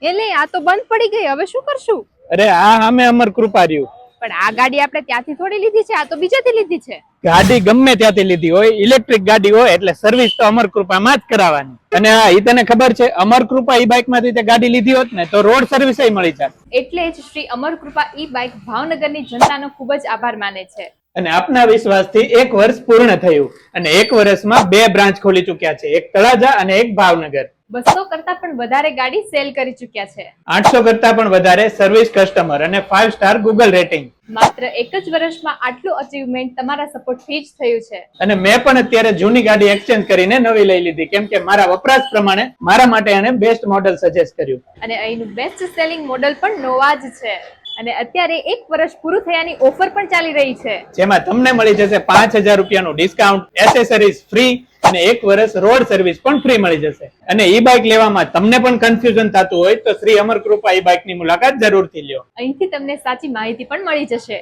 એટલે આ તો બંધ પડી ગઈ, હવે શું કરશું? અરે આ સામે અમર કૃપા રહ્યું. પણ આ ગાડી આપણે ત્યાંથી થોડી લીધી છે, આ તો બીજાથી લીધી છે. ગાડી ગમે ત્યાંથી લીધી હોય, ઇલેક્ટ્રિક ગાડી હોય એટલે સર્વિસ તો અમર કૃપામાં જ કરાવવાની. અને હા, ઈ તને ખબર છે, અમર કૃપા ઈ બાઇક માંથી તે ગાડી લીધી હોત ને તો રોડ સર્વિસ મળી જાત. એટલે જ શ્રી અમર કૃપા ઈ બાઇક ભાવનગરની જનતાનો ખૂબ જ આભાર માને છે. અને આપના વિશ્વાસથી 1 વર્ષ પૂર્ણ થયું અને 1 વર્ષમાં 2 બ્રાન્ચ ખોલી ચુક્યા છે, એક તળાજા અને એક ભાવનગર. 200 કરતા પણ વધારે ગાડી સેલ કરી ચુક્યા છે. 800 કરતા પણ વધારે સર્વિસ કસ્ટમર અને 5 સ્ટાર ગૂગલ રેટિંગ. માત્ર એક જ વર્ષમાં આટલું અચીવમેન્ટ તમારા સપોર્ટથી જ થયું છે. અને મેં પણ અત્યારે જૂની ગાડી એક્સચેન્જ કરીને નવી લઈ લીધી, કેમ કે મારા વપરાશ પ્રમાણે મારા માટે એને બેસ્ટ મોડલ સજેસ્ટ કર્યું. અને અહીંનું બેસ્ટ સેલિંગ મોડલ પણ નોવા જ છે. અને અત્યારે 1 વર્ષ પૂરું થયાની ઓફર પણ ચાલી રહી છે, જેમાં તમને મળી જશે 5000 રૂપિયાનું ડિસ્કાઉન્ટ, એસેસરીઝ ફ્રી અને 1 વર્ષ રોડ સર્વિસ પણ ફ્રી મળી જશે. અને ઈ બાઇક લેવામાં તમને પણ કન્ફ્યુઝન થતું હોય તો શ્રી અમર કૃપા ઈ બાઇક ની મુલાકાત જરૂરથી લ્યો. અહીંથી તમને સાચી માહિતી પણ મળી જશે.